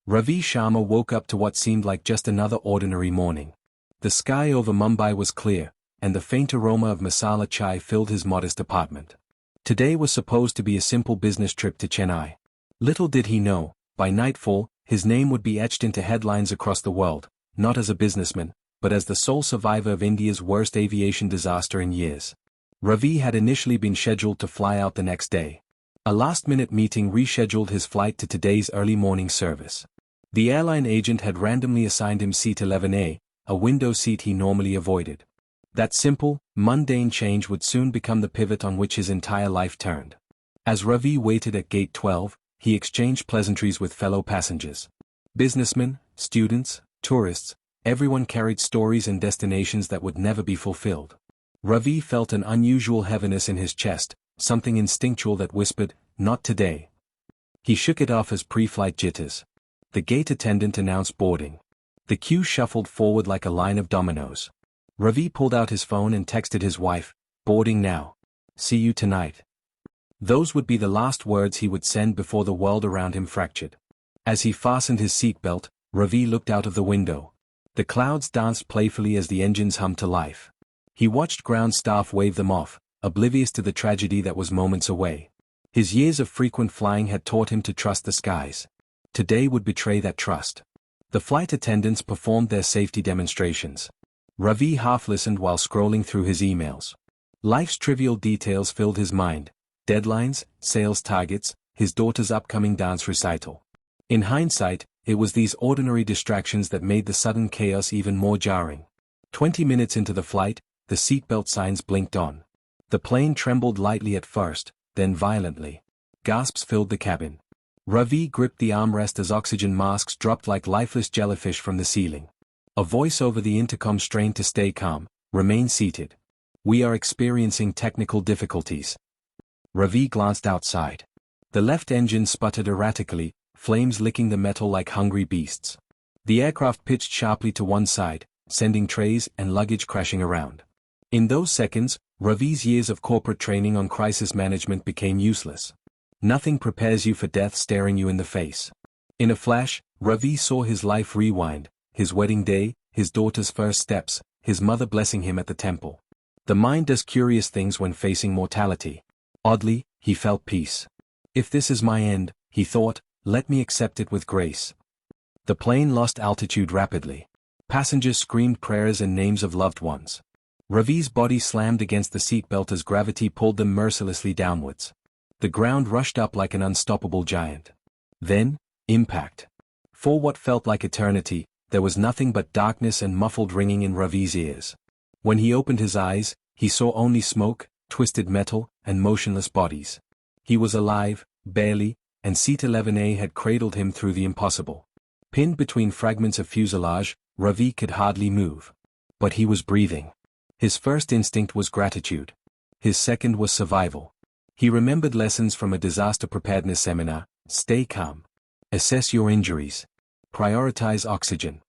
Ravi Sharma woke up to what seemed like just another ordinary morning. The sky over Mumbai was clear, and the faint aroma of masala chai filled his modest apartment. Today was supposed to be a simple business trip to Chennai. Little did he know, by nightfall, his name would be etched into headlines across the world, not as a businessman, but as the sole survivor of India's worst aviation disaster in years. Ravi had initially been scheduled to fly out the next day. A last-minute meeting rescheduled his flight to today's early morning service. The airline agent had randomly assigned him seat 11A, a window seat he normally avoided. That simple, mundane change would soon become the pivot on which his entire life turned. As Ravi waited at gate 12, he exchanged pleasantries with fellow passengers. Businessmen, students, tourists, everyone carried stories and destinations that would never be fulfilled. Ravi felt an unusual heaviness in his chest, something instinctual that whispered, "Not today." He shook it off as pre-flight jitters. The gate attendant announced boarding. The queue shuffled forward like a line of dominoes. Ravi pulled out his phone and texted his wife, "Boarding now. See you tonight." Those would be the last words he would send before the world around him fractured. As he fastened his seatbelt, Ravi looked out of the window. The clouds danced playfully as the engines hummed to life. He watched ground staff wave them off, oblivious to the tragedy that was moments away. His years of frequent flying had taught him to trust the skies. Today would betray that trust. The flight attendants performed their safety demonstrations. Ravi half listened while scrolling through his emails. Life's trivial details filled his mind: deadlines, sales targets, his daughter's upcoming dance recital. In hindsight, it was these ordinary distractions that made the sudden chaos even more jarring. 20 minutes into the flight, the seatbelt signs blinked on. The plane trembled lightly at first, then violently. Gasps filled the cabin. Ravi gripped the armrest as oxygen masks dropped like lifeless jellyfish from the ceiling. A voice over the intercom strained to stay calm, "Remain seated. We are experiencing technical difficulties." Ravi glanced outside. The left engine sputtered erratically, flames licking the metal like hungry beasts. The aircraft pitched sharply to one side, sending trays and luggage crashing around. In those seconds, Ravi's years of corporate training on crisis management became useless. Nothing prepares you for death staring you in the face. In a flash, Ravi saw his life rewind: his wedding day, his daughter's first steps, his mother blessing him at the temple. The mind does curious things when facing mortality. Oddly, he felt peace. If this is my end, he thought, let me accept it with grace. The plane lost altitude rapidly. Passengers screamed prayers and names of loved ones. Ravi's body slammed against the seatbelt as gravity pulled them mercilessly downwards. The ground rushed up like an unstoppable giant. Then, impact. For what felt like eternity, there was nothing but darkness and muffled ringing in Ravi's ears. When he opened his eyes, he saw only smoke, twisted metal, and motionless bodies. He was alive, barely, and seat 11A had cradled him through the impossible. Pinned between fragments of fuselage, Ravi could hardly move. But he was breathing. His first instinct was gratitude. His second was survival. He remembered lessons from a disaster preparedness seminar: stay calm. Assess your injuries. Prioritize oxygen.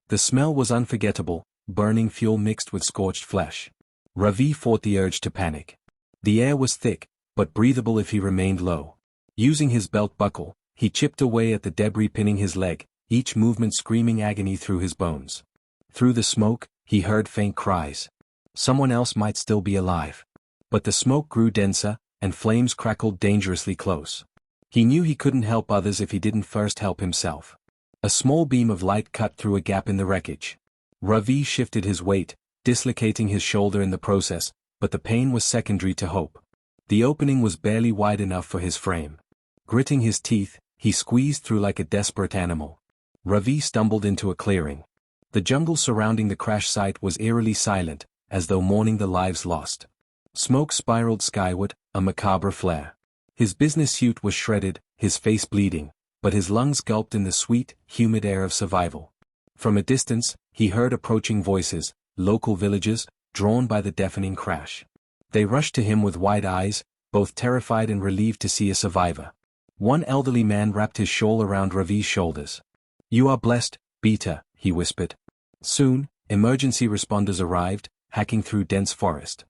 The smell was unforgettable, burning fuel mixed with scorched flesh. Ravi fought the urge to panic. The air was thick, but breathable if he remained low. Using his belt buckle, he chipped away at the debris pinning his leg, each movement screaming agony through his bones. Through the smoke, he heard faint cries. Someone else might still be alive. But the smoke grew denser, and flames crackled dangerously close. He knew he couldn't help others if he didn't first help himself. A small beam of light cut through a gap in the wreckage. Ravi shifted his weight, dislocating his shoulder in the process, but the pain was secondary to hope. The opening was barely wide enough for his frame. Gritting his teeth, he squeezed through like a desperate animal. Ravi stumbled into a clearing. The jungle surrounding the crash site was eerily silent, as though mourning the lives lost. Smoke spiraled skyward, a macabre flare. His business suit was shredded, his face bleeding, but his lungs gulped in the sweet, humid air of survival. From a distance, he heard approaching voices, local villagers, drawn by the deafening crash. They rushed to him with wide eyes, both terrified and relieved to see a survivor. One elderly man wrapped his shawl around Ravi's shoulders. "You are blessed, Beta," he whispered. Soon, emergency responders arrived, hacking through dense forest.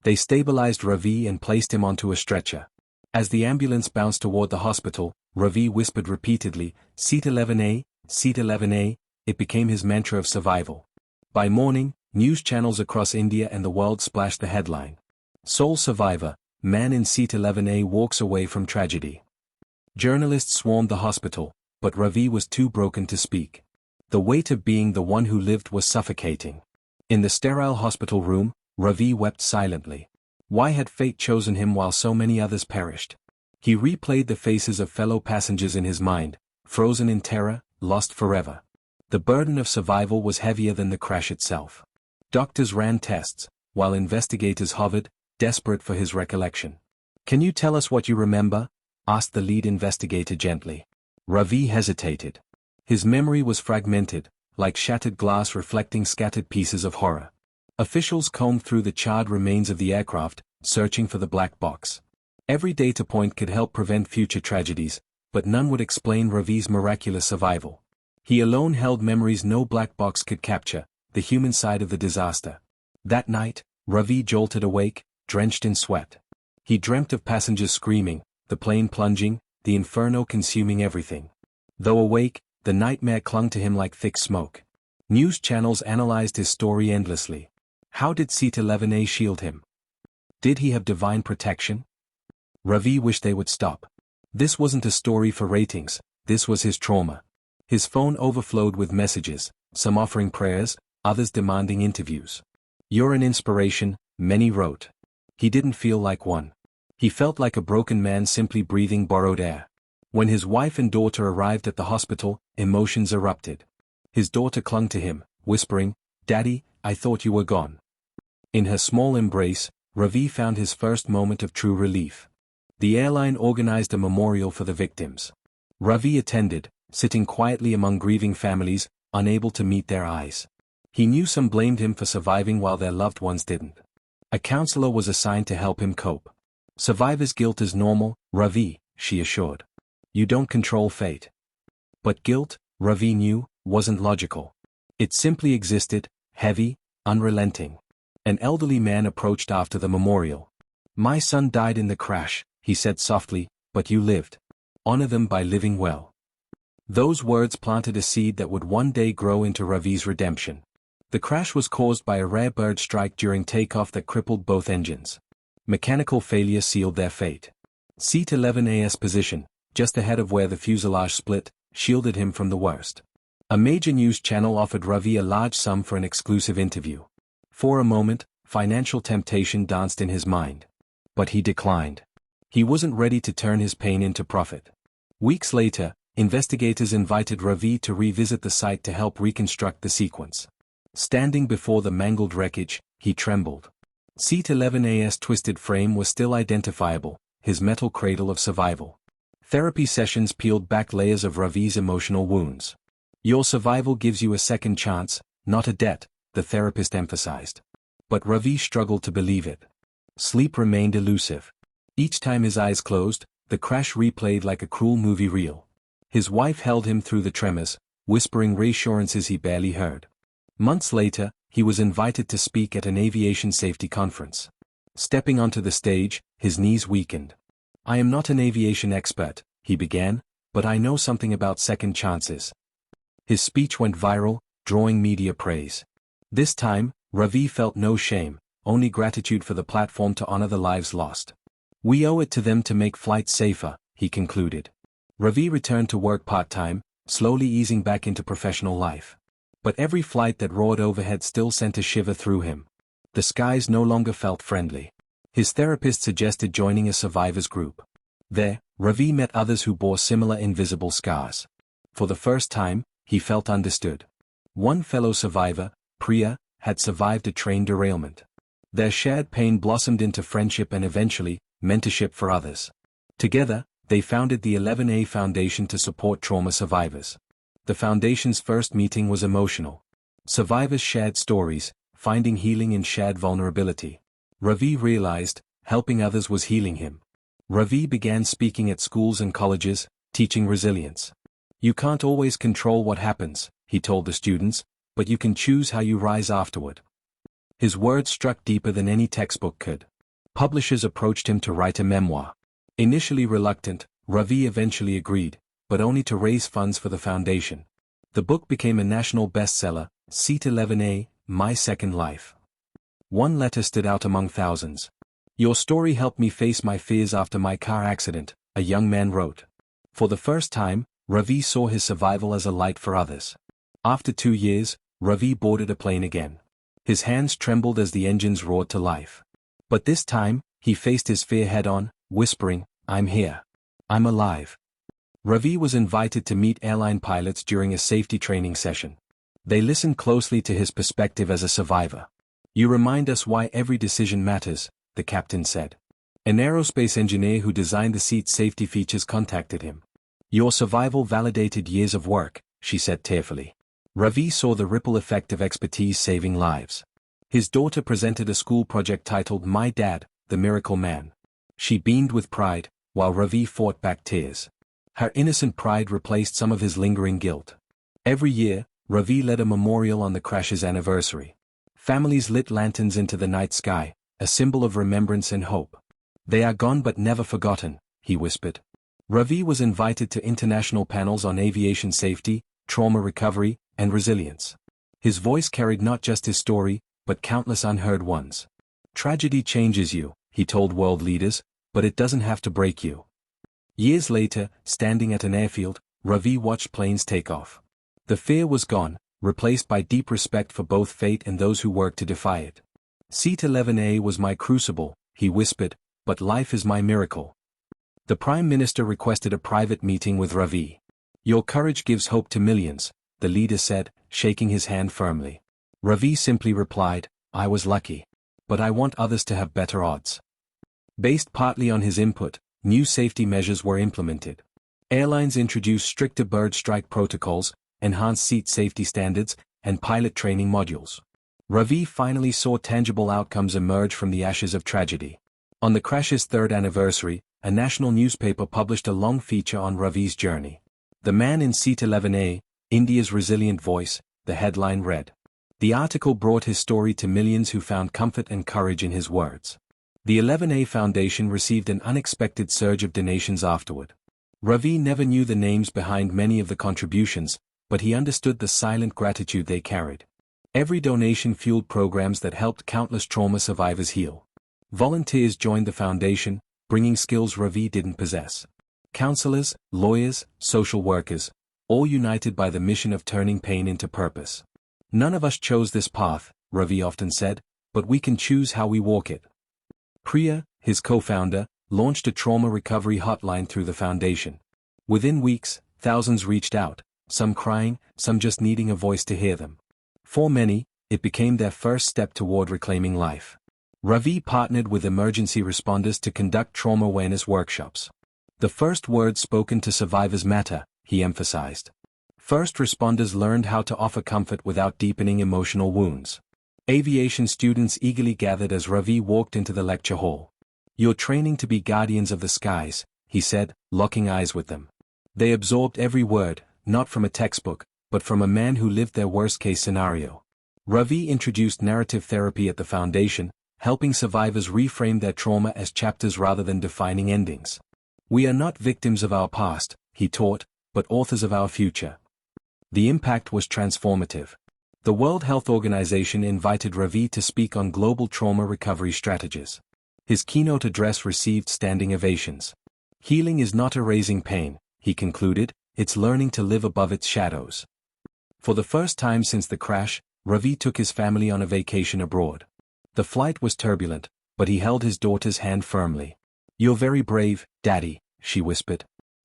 They stabilized Ravi and placed him onto a stretcher. As the ambulance bounced toward the hospital, Ravi whispered repeatedly, "Seat 11A, Seat 11A," it became his mantra of survival. By morning, news channels across India and the world splashed the headline. "Sole survivor, man in Seat 11A walks away from tragedy." Journalists swarmed the hospital, but Ravi was too broken to speak. The weight of being the one who lived was suffocating. In the sterile hospital room, Ravi wept silently. Why had fate chosen him while so many others perished? He replayed the faces of fellow passengers in his mind, frozen in terror, lost forever. The burden of survival was heavier than the crash itself. Doctors ran tests, while investigators hovered, desperate for his recollection. "Can you tell us what you remember?" asked the lead investigator gently. Ravi hesitated. His memory was fragmented, like shattered glass reflecting scattered pieces of horror. Officials combed through the charred remains of the aircraft, searching for the black box. Every data point could help prevent future tragedies, but none would explain Ravi's miraculous survival. He alone held memories no black box could capture, the human side of the disaster. That night, Ravi jolted awake, drenched in sweat. He dreamt of passengers screaming, the plane plunging, the inferno consuming everything. Though awake, the nightmare clung to him like thick smoke. News channels analyzed his story endlessly. How did Seat 11A shield him? Did he have divine protection? Ravi wished they would stop. This wasn't a story for ratings, this was his trauma. His phone overflowed with messages, some offering prayers, others demanding interviews. "You're an inspiration," many wrote. He didn't feel like one. He felt like a broken man simply breathing borrowed air. When his wife and daughter arrived at the hospital, emotions erupted. His daughter clung to him, whispering, "Daddy, I thought you were gone." In her small embrace, Ravi found his first moment of true relief. The airline organized a memorial for the victims. Ravi attended, sitting quietly among grieving families, unable to meet their eyes. He knew some blamed him for surviving while their loved ones didn't. A counselor was assigned to help him cope. "Survivor's guilt is normal, Ravi," she assured. "You don't control fate." But guilt, Ravi knew, wasn't logical. It simply existed, heavy, unrelenting. An elderly man approached after the memorial. "My son died in the crash," he said softly, "but you lived. Honor them by living well." Those words planted a seed that would one day grow into Ravi's redemption. The crash was caused by a rare bird strike during takeoff that crippled both engines. Mechanical failure sealed their fate. Seat 11A's position, just ahead of where the fuselage split, shielded him from the worst. A major news channel offered Ravi a large sum for an exclusive interview. For a moment, financial temptation danced in his mind. But he declined. He wasn't ready to turn his pain into profit. Weeks later, investigators invited Ravi to revisit the site to help reconstruct the sequence. Standing before the mangled wreckage, he trembled. Seat 11A's twisted frame was still identifiable, his metal cradle of survival. Therapy sessions peeled back layers of Ravi's emotional wounds. "Your survival gives you a second chance, not a debt," the therapist emphasized. But Ravi struggled to believe it. Sleep remained elusive. Each time his eyes closed, the crash replayed like a cruel movie reel. His wife held him through the tremors, whispering reassurances he barely heard. Months later, he was invited to speak at an aviation safety conference. Stepping onto the stage, his knees weakened. "I am not an aviation expert," he began, "but I know something about second chances." His speech went viral, drawing media praise. This time, Ravi felt no shame, only gratitude for the platform to honor the lives lost. "We owe it to them to make flights safer," he concluded. Ravi returned to work part-time, slowly easing back into professional life. But every flight that roared overhead still sent a shiver through him. The skies no longer felt friendly. His therapist suggested joining a survivors group. There, Ravi met others who bore similar invisible scars. For the first time, he felt understood. One fellow survivor, Priya, had survived a train derailment. Their shared pain blossomed into friendship and eventually, mentorship for others. Together, they founded the 11A Foundation to support trauma survivors. The foundation's first meeting was emotional. Survivors shared stories, finding healing in shared vulnerability. Ravi realized, helping others was healing him. Ravi began speaking at schools and colleges, teaching resilience. "You can't always control what happens," he told the students, "but you can choose how you rise afterward." His words struck deeper than any textbook could. Publishers approached him to write a memoir. Initially reluctant, Ravi eventually agreed, but only to raise funds for the foundation. The book became a national bestseller, Seat 11A, My Second Life. One letter stood out among thousands. Your story helped me face my fears after my car accident, a young man wrote. For the first time, Ravi saw his survival as a light for others. After 2 years, Ravi boarded a plane again. His hands trembled as the engines roared to life. But this time, he faced his fear head-on, whispering, "I'm here. I'm alive." Ravi was invited to meet airline pilots during a safety training session. They listened closely to his perspective as a survivor. "You remind us why every decision matters," the captain said. An aerospace engineer who designed the seat safety features contacted him. "Your survival validated years of work," she said tearfully. Ravi saw the ripple effect of expertise saving lives. His daughter presented a school project titled My Dad, the Miracle Man. She beamed with pride, while Ravi fought back tears. Her innocent pride replaced some of his lingering guilt. Every year, Ravi led a memorial on the crash's anniversary. Families lit lanterns into the night sky, a symbol of remembrance and hope. "They are gone but never forgotten," he whispered. Ravi was invited to international panels on aviation safety, trauma recovery, and resilience. His voice carried not just his story, but countless unheard ones. "Tragedy changes you," he told world leaders, "but it doesn't have to break you." Years later, standing at an airfield, Ravi watched planes take off. The fear was gone, replaced by deep respect for both fate and those who worked to defy it. "Seat 11A was my crucible," he whispered, "but life is my miracle." The Prime Minister requested a private meeting with Ravi. "Your courage gives hope to millions," the leader said, shaking his hand firmly. Ravi simply replied, "I was lucky. But I want others to have better odds." Based partly on his input, new safety measures were implemented. Airlines introduced stricter bird strike protocols, enhanced seat safety standards, and pilot training modules. Ravi finally saw tangible outcomes emerge from the ashes of tragedy. On the crash's 3rd anniversary, a national newspaper published a long feature on Ravi's journey. "The Man in Seat 11A, India's Resilient Voice," the headline read. The article brought his story to millions who found comfort and courage in his words. The 11A Foundation received an unexpected surge of donations afterward. Ravi never knew the names behind many of the contributions, but he understood the silent gratitude they carried. Every donation fueled programs that helped countless trauma survivors heal. Volunteers joined the foundation, bringing skills Ravi didn't possess. Counselors, lawyers, social workers, all united by the mission of turning pain into purpose. "None of us chose this path," Ravi often said, "but we can choose how we walk it." Priya, his co-founder, launched a trauma recovery hotline through the foundation. Within weeks, thousands reached out, some crying, some just needing a voice to hear them. For many, it became their first step toward reclaiming life. Ravi partnered with emergency responders to conduct trauma awareness workshops. "The first words spoken to survivors matter," he emphasized. First responders learned how to offer comfort without deepening emotional wounds. Aviation students eagerly gathered as Ravi walked into the lecture hall. "You're training to be guardians of the skies," he said, locking eyes with them. They absorbed every word, not from a textbook, but from a man who lived their worst-case scenario. Ravi introduced narrative therapy at the foundation, helping survivors reframe their trauma as chapters rather than defining endings. "We are not victims of our past," he taught, "but authors of our future." The impact was transformative. The World Health Organization invited Ravi to speak on global trauma recovery strategies. His keynote address received standing ovations. "Healing is not erasing pain," he concluded, "it's learning to live above its shadows." For the first time since the crash, Ravi took his family on a vacation abroad. The flight was turbulent, but he held his daughter's hand firmly. "You're very brave, Daddy," she whispered.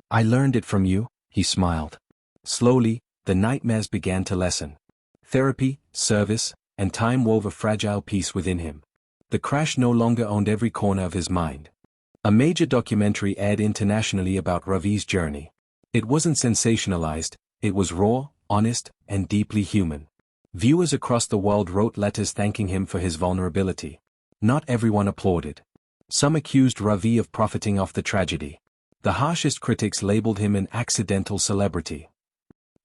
"I learned it from you," he smiled. Slowly, the nightmares began to lessen. Therapy, service, and time wove a fragile peace within him. The crash no longer owned every corner of his mind. A major documentary aired internationally about Ravi's journey. It wasn't sensationalized, it was raw, honest, and deeply human. Viewers across the world wrote letters thanking him for his vulnerability. Not everyone applauded. Some accused Ravi of profiting off the tragedy. The harshest critics labeled him an accidental celebrity.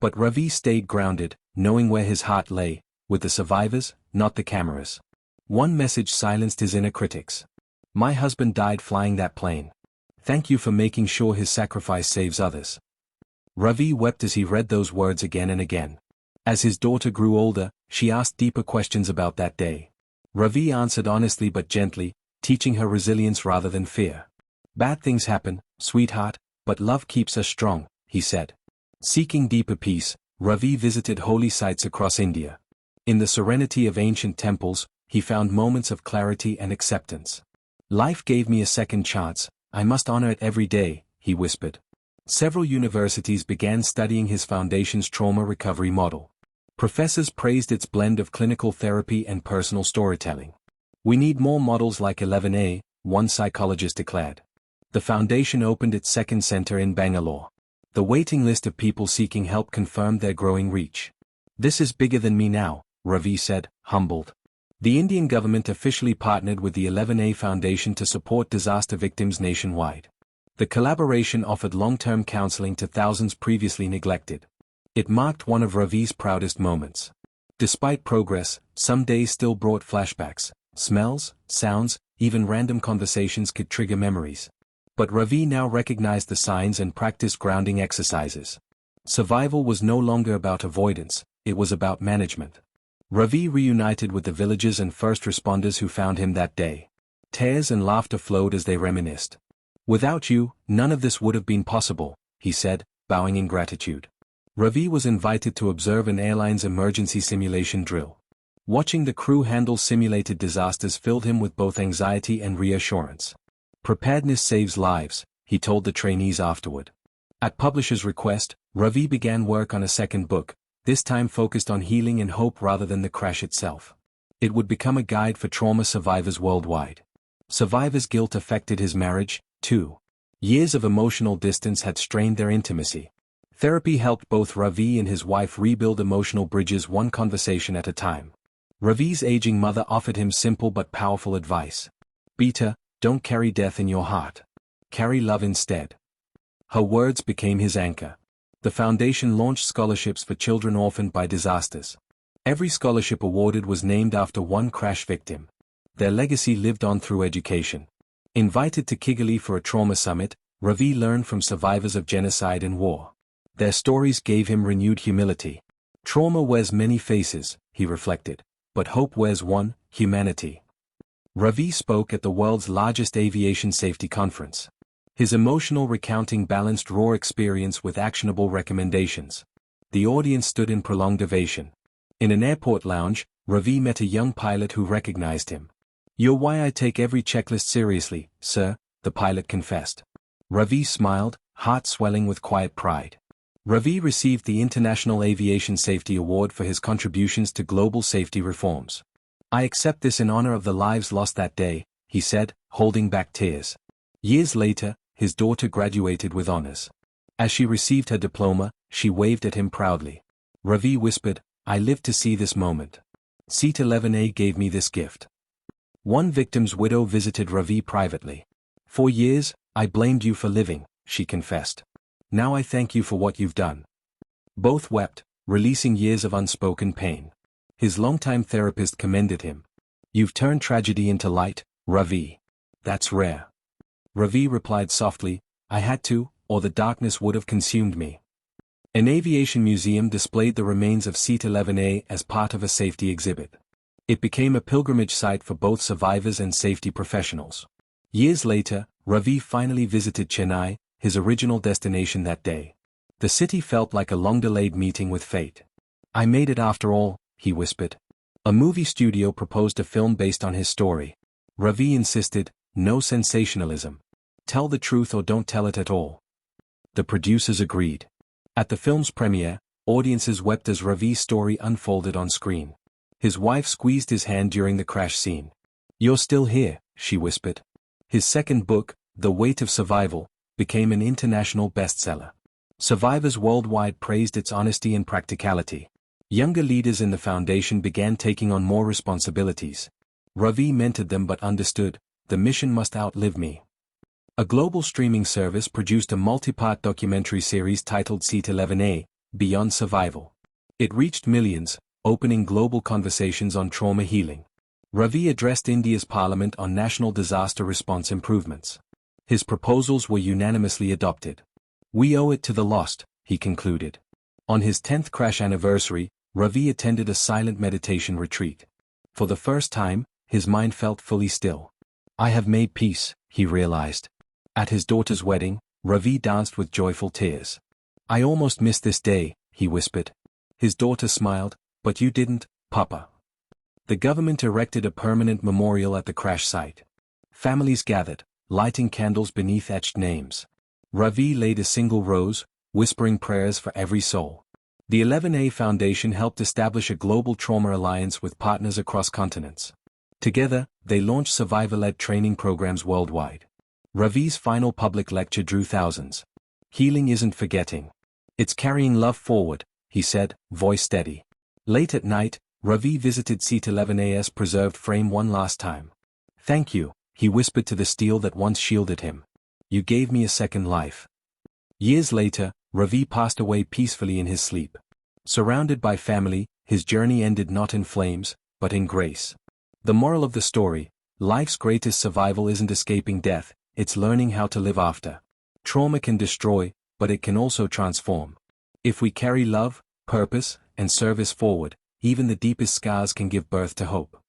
But Ravi stayed grounded, knowing where his heart lay, with the survivors, not the cameras. One message silenced his inner critics. "My husband died flying that plane. Thank you for making sure his sacrifice saves others. Ravi wept as he read those words again and again. As his daughter grew older, she asked deeper questions about that day. Ravi answered honestly but gently, teaching her resilience rather than fear. Bad things happen, sweetheart, but love keeps us strong, he said. Seeking deeper peace, Ravi visited holy sites across India. In the serenity of ancient temples, he found moments of clarity and acceptance. Life gave me a second chance, I must honor it every day, he whispered. Several universities began studying his foundation's trauma recovery model. Professors praised its blend of clinical therapy and personal storytelling. We need more models like 11A, one psychologist declared. The foundation opened its second center in Bangalore. The waiting list of people seeking help confirmed their growing reach. This is bigger than me now, Ravi said, humbled. The Indian government officially partnered with the 11A Foundation to support disaster victims nationwide. The collaboration offered long-term counseling to thousands previously neglected. It marked one of Ravi's proudest moments. Despite progress, some days still brought flashbacks. Smells, sounds, even random conversations could trigger memories. But Ravi now recognized the signs and practiced grounding exercises. Survival was no longer about avoidance, it was about management. Ravi reunited with the villagers and first responders who found him that day. Tears and laughter flowed as they reminisced. Without you, none of this would have been possible, he said, bowing in gratitude. Ravi was invited to observe an airline's emergency simulation drill. Watching the crew handle simulated disasters filled him with both anxiety and reassurance. Preparedness saves lives, he told the trainees afterward. At publishers' request, Ravi began work on a second book, this time focused on healing and hope rather than the crash itself. It would become a guide for trauma survivors worldwide. Survivors' guilt affected his marriage, too. Years of emotional distance had strained their intimacy. Therapy helped both Ravi and his wife rebuild emotional bridges one conversation at a time. Ravi's aging mother offered him simple but powerful advice. Beta, don't carry death in your heart. Carry love instead. Her words became his anchor. The foundation launched scholarships for children orphaned by disasters. Every scholarship awarded was named after one crash victim. Their legacy lived on through education. Invited to Kigali for a trauma summit, Ravi learned from survivors of genocide and war. Their stories gave him renewed humility. Trauma wears many faces, he reflected, but hope wears one, humanity. Ravi spoke at the world's largest aviation safety conference. His emotional recounting balanced raw experience with actionable recommendations. The audience stood in prolonged ovation. In an airport lounge, Ravi met a young pilot who recognized him. "You're why I take every checklist seriously, sir," the pilot confessed. Ravi smiled, heart swelling with quiet pride. Ravi received the International Aviation Safety Award for his contributions to global safety reforms. "I accept this in honor of the lives lost that day," he said, holding back tears. Years later, his daughter graduated with honors. As she received her diploma, she waved at him proudly. Ravi whispered, "I lived to see this moment. Seat 11A gave me this gift." One victim's widow visited Ravi privately. "For years, I blamed you for living," she confessed. "Now I thank you for what you've done." Both wept, releasing years of unspoken pain. His longtime therapist commended him. "You've turned tragedy into light, Ravi. That's rare." Ravi replied softly, "I had to, or the darkness would have consumed me." An aviation museum displayed the remains of Seat 11A as part of a safety exhibit. It became a pilgrimage site for both survivors and safety professionals. Years later, Ravi finally visited Chennai, his original destination that day. The city felt like a long-delayed meeting with fate. "I made it after all," he whispered. A movie studio proposed a film based on his story. Ravi insisted, "No sensationalism. Tell the truth or don't tell it at all." The producers agreed. At the film's premiere, audiences wept as Ravi's story unfolded on screen. His wife squeezed his hand during the crash scene. "You're still here," she whispered. His second book, The Weight of Survival, became an international bestseller. Survivors worldwide praised its honesty and practicality. Younger leaders in the foundation began taking on more responsibilities. Ravi mentored them but understood, the mission must outlive me. A global streaming service produced a multi-part documentary series titled Seat 11A, Beyond Survival. It reached millions, opening global conversations on trauma healing. Ravi addressed India's parliament on national disaster response improvements. His proposals were unanimously adopted. We owe it to the lost, he concluded. On his 10th crash anniversary, Ravi attended a silent meditation retreat. For the first time, his mind felt fully still. I have made peace, he realized. At his daughter's wedding, Ravi danced with joyful tears. I almost missed this day, he whispered. His daughter smiled, but you didn't, Papa. The government erected a permanent memorial at the crash site. Families gathered, lighting candles beneath etched names. Ravi laid a single rose, whispering prayers for every soul. The 11A Foundation helped establish a global trauma alliance with partners across continents. Together, they launched survivor-led training programs worldwide. Ravi's final public lecture drew thousands. Healing isn't forgetting. It's carrying love forward, he said, voice steady. Late at night, Ravi visited Seat 11A's preserved frame one last time. Thank you, he whispered to the steel that once shielded him. You gave me a second life. Years later, Ravi passed away peacefully in his sleep. Surrounded by family, his journey ended not in flames, but in grace. The moral of the story: life's greatest survival isn't escaping death, it's learning how to live after. Trauma can destroy, but it can also transform. If we carry love, purpose, and service forward, even the deepest scars can give birth to hope.